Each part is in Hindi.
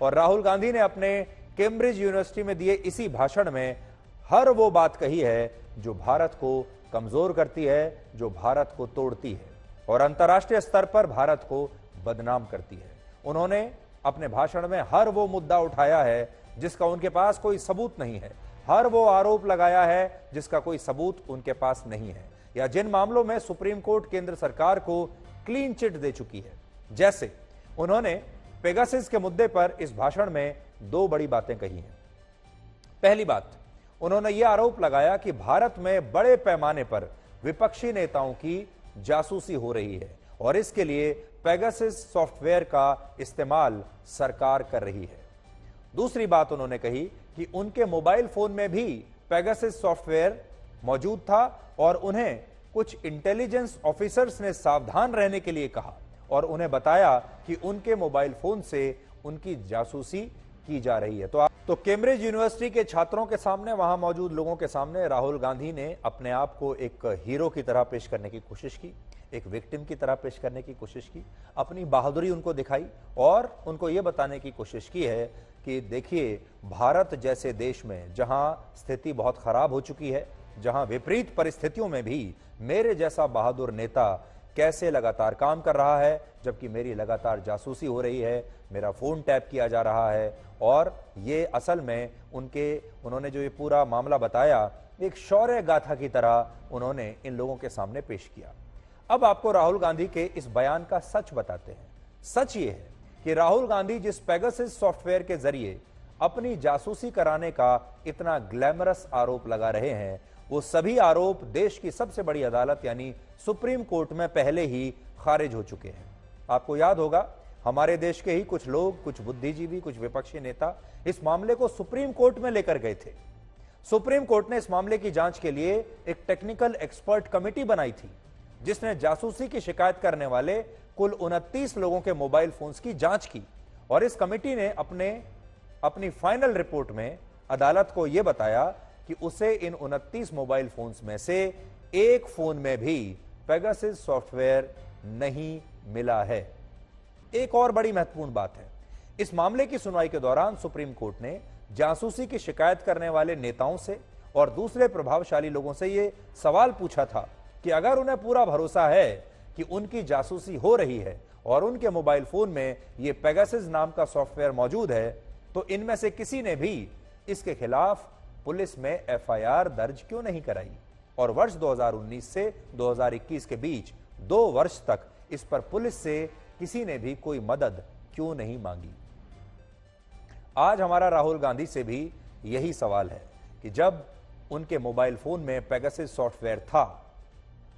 और राहुल गांधी ने अपने कैम्ब्रिज यूनिवर्सिटी में दिए इसी भाषण में हर वो बात कही है जो भारत को कमजोर करती है, जो भारत को तोड़ती है और अंतर्राष्ट्रीय स्तर पर भारत को बदनाम करती है। उन्होंने अपने भाषण में हर वो मुद्दा उठाया है जिसका उनके पास कोई सबूत नहीं है, हर वो आरोप लगाया है जिसका कोई सबूत उनके पास नहीं है, या जिन मामलों में सुप्रीम कोर्ट केंद्र सरकार को क्लीन चिट दे चुकी है। जैसे उन्होंने पेगासस के मुद्दे पर इस भाषण में दो बड़ी बातें कही हैं। पहली बात, उन्होंने यह आरोप लगाया कि भारत में बड़े पैमाने पर विपक्षी नेताओं की जासूसी हो रही है और इसके लिए पेगासस सॉफ्टवेयर का इस्तेमाल सरकार कर रही है। दूसरी बात उन्होंने कही कि उनके मोबाइल फोन में भी पेगासस सॉफ्टवेयर मौजूद था और उन्हें कुछ इंटेलिजेंस ऑफिसर्स ने सावधान रहने के लिए कहा और उन्हें बताया कि उनके मोबाइल फोन से उनकी जासूसी की जा रही है। तो कैम्ब्रिज यूनिवर्सिटी के छात्रों के सामने, वहां मौजूद लोगों के सामने राहुल गांधी ने अपने आप को एक हीरो की तरह पेश करने की कोशिश की, एक विक्टिम की तरह पेश करने की कोशिश की, अपनी बहादुरी उनको दिखाई और उनको यह बताने की कोशिश की है कि देखिए, भारत जैसे देश में जहां स्थिति बहुत खराब हो चुकी है, जहां विपरीत परिस्थितियों में भी मेरे जैसा बहादुर नेता कैसे लगातार काम कर रहा है, जबकि मेरी लगातार जासूसी हो रही है, मेरा फोन टैप किया जा रहा है। और ये असल में उन्होंने जो ये पूरा मामला बताया, एक शौर्य गाथा की तरह उन्होंने इन लोगों के सामने पेश किया। अब आपको राहुल गांधी के इस बयान का सच बताते हैं। सच ये है कि राहुल गांधी जिस पेगासस सॉफ्टवेयर के जरिए अपनी जासूसी कराने का इतना ग्लैमरस आरोप लगा रहे हैं, वो सभी आरोप देश की सबसे बड़ी अदालत यानी सुप्रीम कोर्ट में पहले ही खारिज हो चुके हैं। आपको याद होगा, हमारे देश के ही कुछ लोग, कुछ बुद्धिजीवी, कुछ विपक्षी नेता इस मामले को सुप्रीम कोर्ट में लेकर गए थे। सुप्रीम कोर्ट ने इस मामले की जांच के लिए एक टेक्निकल एक्सपर्ट कमेटी बनाई थी, जिसने जासूसी की शिकायत करने वाले कुल 29 लोगों के मोबाइल फोन्स की जांच की और इस कमेटी ने अपनी फाइनल रिपोर्ट में अदालत को यह बताया कि उसे इन 29 मोबाइल फोन्स में से एक फोन में भी पेगासस सॉफ्टवेयर नहीं मिला है। एक और बड़ी महत्वपूर्ण बात है, इस मामले की सुनवाई के दौरान सुप्रीम कोर्ट ने जासूसी की शिकायत करने वाले नेताओं से और दूसरे प्रभावशाली लोगों से यह सवाल पूछा था कि अगर उन्हें पूरा भरोसा है कि उनकी जासूसी हो रही है और उनके मोबाइल फोन में यह पेगासस नाम का सॉफ्टवेयर मौजूद है, तो इनमें से किसी ने भी इसके खिलाफ पुलिस में एफआईआर दर्ज क्यों नहीं कराई और वर्ष 2019 से 2021 के बीच 2 वर्ष तक इस पर पुलिस से किसी ने भी कोई मदद क्यों नहीं मांगी। आज हमारा राहुल गांधी से भी यही सवाल है कि जब उनके मोबाइल फोन में पेगासस सॉफ्टवेयर था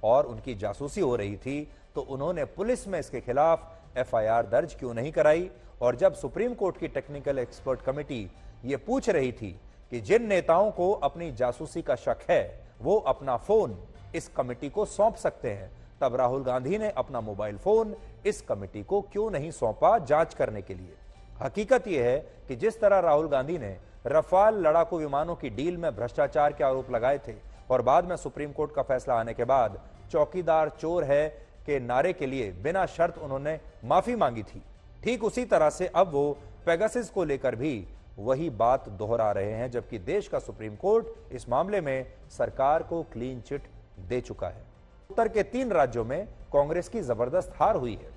और उनकी जासूसी हो रही थी, तो उन्होंने पुलिस में इसके खिलाफ एफआईआर दर्ज क्यों नहीं कराई। और जब सुप्रीम कोर्ट की टेक्निकल एक्सपर्ट कमेटी यह पूछ रही थी कि जिन नेताओं को अपनी जासूसी का शक है वो अपना फोन इस कमेटी को सौंप सकते हैं, तब राहुल गांधी ने अपना मोबाइल फोन इस कमेटी को क्यों नहीं सौंपा जांच करने के लिए। हकीकत यह है कि जिस तरह राहुल गांधी ने रफाल लड़ाकू विमानों की डील में भ्रष्टाचार के आरोप लगाए थे और बाद में सुप्रीम कोर्ट का फैसला आने के बाद चौकीदार चोर है के नारे के लिए बिना शर्त उन्होंने माफी मांगी थी, ठीक उसी तरह से अब वो पेगासस को लेकर भी वही बात दोहरा रहे हैं, जबकि देश का सुप्रीम कोर्ट इस मामले में सरकार को क्लीन चिट दे चुका है। उत्तर के 3 राज्यों में कांग्रेस की जबरदस्त हार हुई है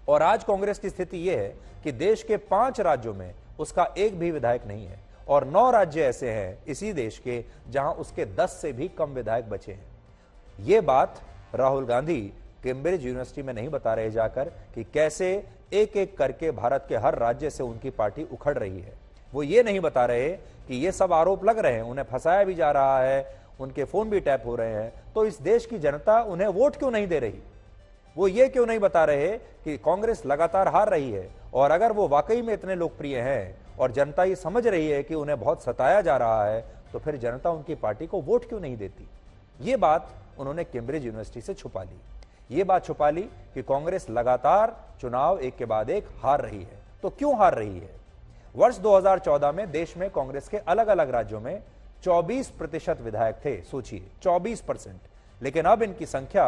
और आज कांग्रेस की स्थिति यह है कि देश के 5 राज्यों में उसका एक भी विधायक नहीं है और 9 राज्य ऐसे हैं इसी देश के जहां उसके 10 से भी कम विधायक बचे हैं। यह बात राहुल गांधी कैम्ब्रिज यूनिवर्सिटी में नहीं बता रहे जाकर कि कैसे एक एक करके भारत के हर राज्य से उनकी पार्टी उखड़ रही है। वो ये नहीं बता रहे कि ये सब आरोप लग रहे हैं, उन्हें फंसाया भी जा रहा है, उनके फोन भी टैप हो रहे हैं, तो इस देश की जनता उन्हें वोट क्यों नहीं दे रही। वो ये क्यों नहीं बता रहे कि कांग्रेस लगातार हार रही है और अगर वो वाकई में इतने लोकप्रिय हैं और जनता ये समझ रही है कि उन्हें बहुत सताया जा रहा है, तो फिर जनता उनकी पार्टी को वोट क्यों नहीं देती। ये बात उन्होंने कैम्ब्रिज यूनिवर्सिटी से छुपा ली। ये बात छुपा ली कि कांग्रेस लगातार चुनाव एक के बाद एक हार रही है। तो क्यों हार रही है। वर्ष 2014 में देश में कांग्रेस के अलग अलग राज्यों में 24% विधायक थे, सोचिए 24%, लेकिन अब इनकी संख्या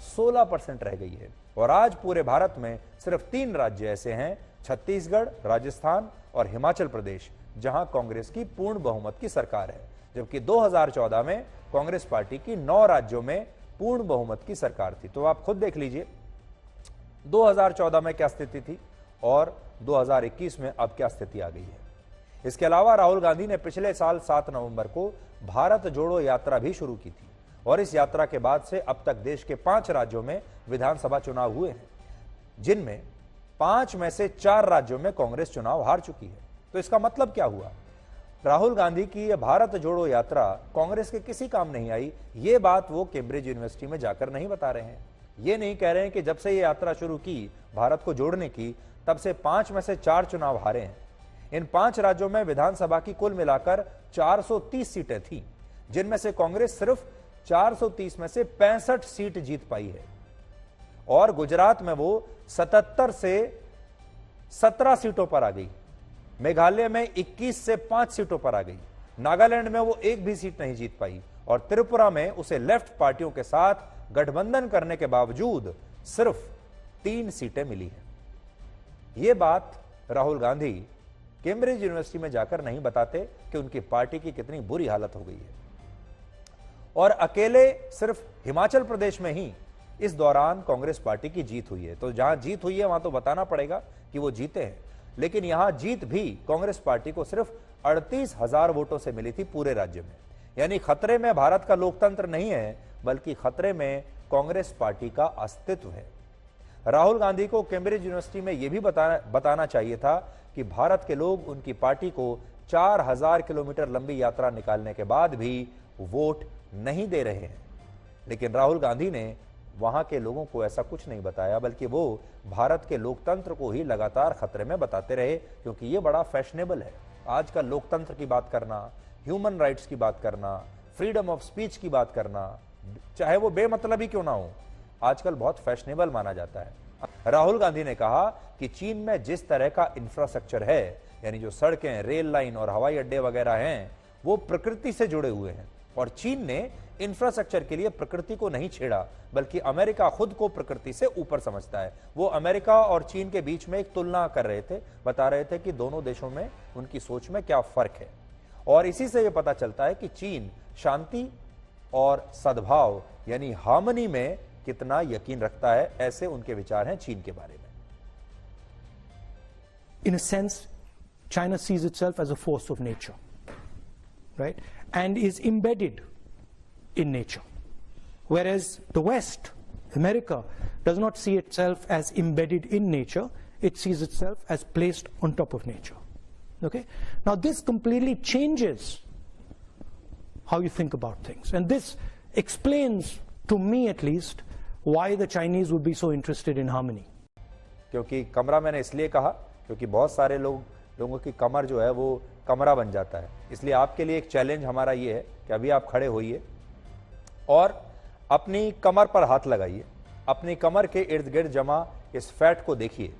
16% रह गई है और आज पूरे भारत में सिर्फ 3 राज्य ऐसे हैं छत्तीसगढ़, राजस्थान और हिमाचल प्रदेश, जहां कांग्रेस की पूर्ण बहुमत की सरकार है, जबकि 2014 में कांग्रेस पार्टी की 9 राज्यों में पूर्ण बहुमत की सरकार थी। तो आप खुद देख लीजिए 2014 में क्या स्थिति थी और 2021 में अब क्या स्थिति आ गई है। इसके अलावा राहुल गांधी ने पिछले साल 7 नवंबर को भारत जोड़ो यात्रा भी शुरू की थी और इस यात्रा के बाद से अब तक देश के 5 राज्यों में विधानसभा चुनाव हुए हैं, जिनमें 5 में से 4 राज्यों में कांग्रेस चुनाव हार चुकी है। तो इसका मतलब क्या हुआ? राहुल गांधी की यह भारत जोड़ो यात्रा कांग्रेस के किसी काम नहीं आई। ये बात वो कैम्ब्रिज यूनिवर्सिटी में जाकर नहीं बता रहे हैं। ये नहीं कह रहे हैं कि जब से ये यात्रा शुरू की भारत को जोड़ने की, तब से 5 में से 4 चुनाव हारे हैं। इन 5 राज्यों में विधानसभा की कुल मिलाकर 430 सीटें थीं, जिनमें से कांग्रेस सिर्फ 430 में से 65 सीट जीत पाई है और गुजरात में वो 77 से 17 सीटों पर आ गई। मेघालय में 21 से 5 सीटों पर आ गई। नागालैंड में वो एक भी सीट नहीं जीत पाई और त्रिपुरा में उसे लेफ्ट पार्टियों के साथ गठबंधन करने के बावजूद सिर्फ 3 सीटें मिली हैं। ये बात राहुल गांधी कैम्ब्रिज यूनिवर्सिटी में जाकर नहीं बताते कि उनकी पार्टी की कितनी बुरी हालत हो गई है। और अकेले सिर्फ हिमाचल प्रदेश में ही इस दौरान कांग्रेस पार्टी की जीत हुई है। तो जहां जीत हुई है वहां तो बताना पड़ेगा कि वो जीते हैं, लेकिन यहां जीत भी कांग्रेस पार्टी को सिर्फ 38,000 वोटों से मिली थी पूरे राज्य में। यानी खतरे में भारत का लोकतंत्र नहीं है, बल्कि खतरे में कांग्रेस पार्टी का अस्तित्व है। राहुल गांधी को कैम्ब्रिज यूनिवर्सिटी में यह भी बताना चाहिए था कि भारत के लोग उनकी पार्टी को 4000 किलोमीटर लंबी यात्रा निकालने के बाद भी वोट नहीं दे रहे हैं। लेकिन राहुल गांधी ने वहां के लोगों को ऐसा कुछ नहीं बताया, बल्कि वो भारत के लोकतंत्र को ही लगातार खतरे में बताते रहे, क्योंकि ये बड़ा फैशनेबल है। आजकल लोकतंत्र की बात करना, ह्यूमन राइट्स की बात करना, फ्रीडम ऑफ स्पीच की बात करना, चाहे वो बेमतलब ही क्यों ना हो, आजकल बहुत फैशनेबल माना जाता है। राहुल गांधी ने कहा कि चीन में जिस तरह का इंफ्रास्ट्रक्चर है, यानी जो सड़कें, रेल लाइन और हवाई अड्डे वगैरह हैं, वो प्रकृति से जुड़े हुए हैं और चीन ने इंफ्रास्ट्रक्चर के लिए प्रकृति को नहीं छेड़ा, बल्कि अमेरिका खुद को प्रकृति से ऊपर समझता है। वो अमेरिका और चीन के बीच में एक तुलना कर रहे थे, बता रहे थे कि दोनों देशों में उनकी सोच में क्या फर्क है। और इसी से यह पता चलता है कि चीन शांति और सद्भाव यानी हार्मनी में कितना यकीन रखता है। ऐसे उनके विचार हैं चीन के बारे में। In a sense, China sees itself as a force of nature, right? And is embedded in nature. Whereas the West, America, does not see itself as embedded in nature. It sees itself as placed on top of nature. Okay? Now this completely changes how you think about things. And this explains, to me at least, why the Chinese would be so interested in harmony. क्योंकि कमरा मैंने इसलिए कहा क्योंकि बहुत सारे लोगों की कमर जो है वो कमरा बन जाता है। इसलिए आपके लिए एक चैलेंज हमारा ये है कि अभी आप खड़े होइए और अपनी कमर पर हाथ लगाइए, अपनी कमर के इर्द गिर्द जमा इस फैट को देखिए।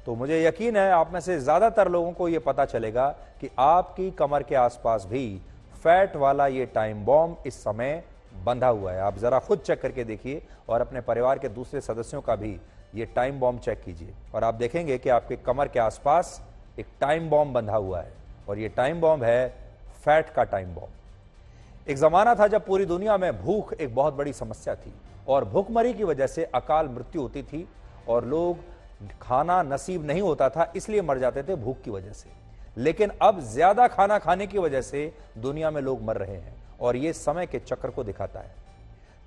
तो मुझे यकीन है आप में से ज्यादातर लोगों को यह पता चलेगा कि आपकी कमर के आसपास भी फैट वाला ये टाइम बॉम्ब इस समय बंधा हुआ है। आप जरा खुद चेक करके देखिए और अपने परिवार के दूसरे सदस्यों का भी ये टाइम बॉम्ब चेक कीजिए और आप देखेंगे कि आपके कमर के आसपास एक टाइम बॉम्ब बंधा हुआ है और ये टाइम बॉम्ब है फैट का टाइम बॉम्ब। एक जमाना था जब पूरी दुनिया में भूख एक बहुत बड़ी समस्या थी और भूखमरी की वजह से अकाल मृत्यु होती थी और लोग खाना नसीब नहीं होता था इसलिए मर जाते थे भूख की वजह से। लेकिन अब ज्यादा खाना खाने की वजह से दुनिया में लोग मर रहे हैं और यह समय के चक्र को दिखाता है।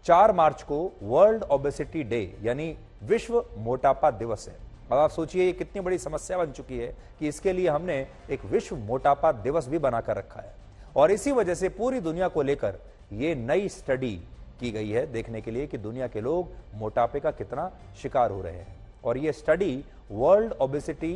4 मार्च को वर्ल्ड ओबेसिटी डे यानी विश्व मोटापा दिवस है। अब आप सोचिए ये कितनी बड़ी समस्या बन चुकी है कि इसके लिए हमने एक विश्व मोटापा दिवस भी बनाकर रखा है और इसी वजह से पूरी दुनिया को लेकर ये नई स्टडी की गई है देखने के लिए कि दुनिया के लोग मोटापे का कितना शिकार हो रहे हैं। और ये स्टडी वर्ल्ड ओबेसिटी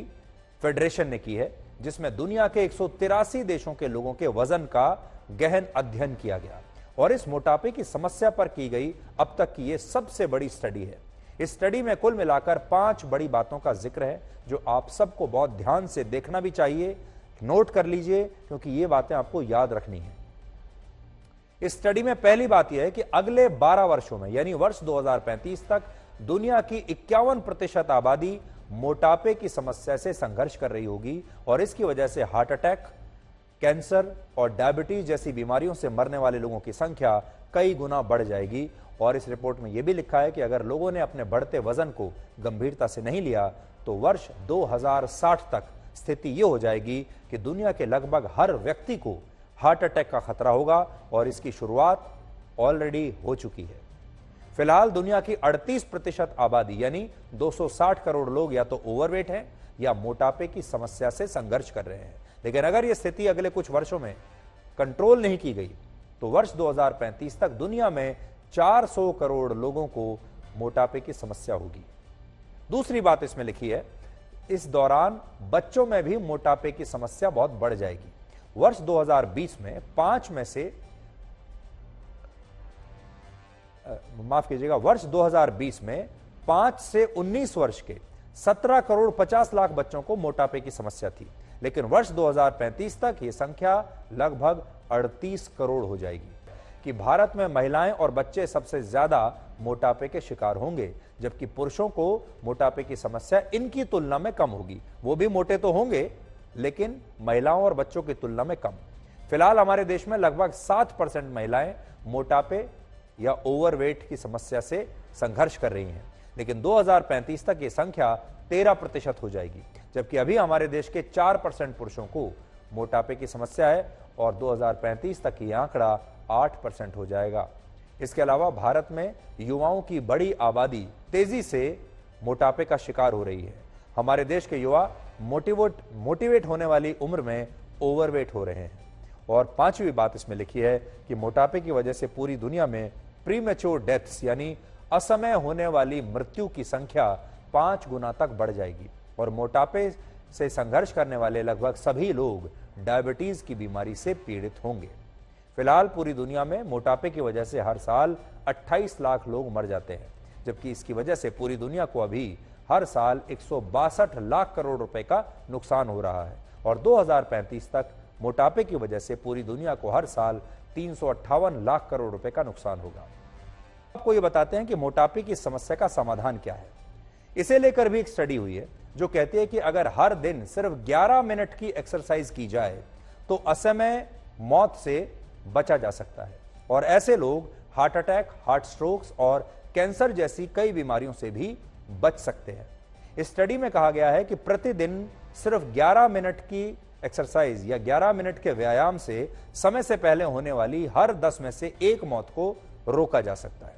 फेडरेशन ने की है जिसमें दुनिया के 183 देशों के लोगों के वजन का गहन अध्ययन किया गया और इस मोटापे की समस्या पर की गई अब तक की ये सबसे बड़ी स्टडी है। इस स्टडी में कुल मिलाकर 5 बड़ी बातों का जिक्र है जो आप सबको बहुत ध्यान से देखना भी चाहिए, नोट कर लीजिए क्योंकि ये बातें आपको याद रखनी है। इस स्टडी में पहली बात यह है कि अगले 12 वर्षों में यानी वर्ष 2035 तक दुनिया की 51% आबादी मोटापे की समस्या से संघर्ष कर रही होगी और इसकी वजह से हार्ट अटैक, कैंसर और डायबिटीज जैसी बीमारियों से मरने वाले लोगों की संख्या कई गुना बढ़ जाएगी। और इस रिपोर्ट में यह भी लिखा है कि अगर लोगों ने अपने बढ़ते वजन को गंभीरता से नहीं लिया तो वर्ष 2060 तक स्थिति यह हो जाएगी कि दुनिया के लगभग हर व्यक्ति को हार्ट अटैक का खतरा होगा और इसकी शुरुआत ऑलरेडी हो चुकी है। फिलहाल दुनिया की 38% आबादी यानी 260 करोड़ लोग या तो ओवरवेट हैं या मोटापे की समस्या से संघर्ष कर रहे हैं। लेकिन अगर यह स्थिति अगले कुछ वर्षों में कंट्रोल नहीं की गई तो वर्ष 2035 तक दुनिया में 400 करोड़ लोगों को मोटापे की समस्या होगी। दूसरी बात इसमें लिखी है, इस दौरान बच्चों में भी मोटापे की समस्या बहुत बढ़ जाएगी। वर्ष 2020 में 5 में से माफ कीजिएगा, वर्ष 2020 में 5 से 19 वर्ष के 17 करोड़ 50 लाख बच्चों को मोटापे की समस्या थी, लेकिन वर्ष 2035 तक यह संख्या लगभग 38 करोड़ हो जाएगी। कि भारत में महिलाएं और बच्चे सबसे ज्यादा मोटापे के शिकार होंगे, जबकि पुरुषों को मोटापे की समस्या इनकी तुलना में कम होगी। वो भी मोटे तो होंगे लेकिन महिलाओं और बच्चों की तुलना में कम। फिलहाल हमारे देश में लगभग 7% महिलाएं मोटापे या ओवरवेट की समस्या से संघर्ष कर रही हैं, लेकिन 2035 तक ये संख्या 13% हो जाएगी, जबकि अभी हमारे देश के 4% पुरुषों को मोटापे की समस्या है और 2035 तक ये आंकड़ा 8% हो जाएगा। इसके अलावा भारत में युवाओं की बड़ी आबादी तेजी से मोटापे का शिकार हो रही है। हमारे देश के युवा मोटिवेट होने वाली उम्र में ओवरवेट हो रहे हैं। और पांचवी बात इसमें लिखी है कि मोटापे की वजह से पूरी दुनिया में प्रीमेच्योर डेथ्स यानी असमय होने वाली मृत्यु की संख्या 5 गुना तक बढ़ जाएगी और मोटापे से संघर्ष करने वाले लगभग सभी लोग डायबिटीज की बीमारी से पीड़ित होंगे। फिलहाल पूरी दुनिया में मोटापे की वजह से हर साल 28 लाख लोग मर जाते हैं, जबकि इसकी वजह से पूरी दुनिया को अभी हर साल 162 लाख करोड़ रुपए का नुकसान हो रहा है और 2035 तक मोटापे की वजह से पूरी दुनिया को हर साल 358 लाख करोड़ रुपए का नुकसान होगा। आपको ये बताते हैं कि मोटापे की समस्या का समाधान क्या है। इसे लेकर भी एक स्टडी हुई है जो कहती है कि अगर हर दिन सिर्फ 11 मिनट की एक्सरसाइज की जाए तो असमय मौत से बचा जा सकता है और ऐसे लोग हार्ट अटैक, हार्ट स्ट्रोक्स और कैंसर जैसी कई बीमारियों से भी बच सकते हैं। इस स्टडी में कहा गया है कि प्रतिदिन सिर्फ 11 मिनट की एक्सरसाइज या 11 मिनट के व्यायाम से समय से पहले होने वाली हर 10 में से 1 मौत को रोका जा सकता है।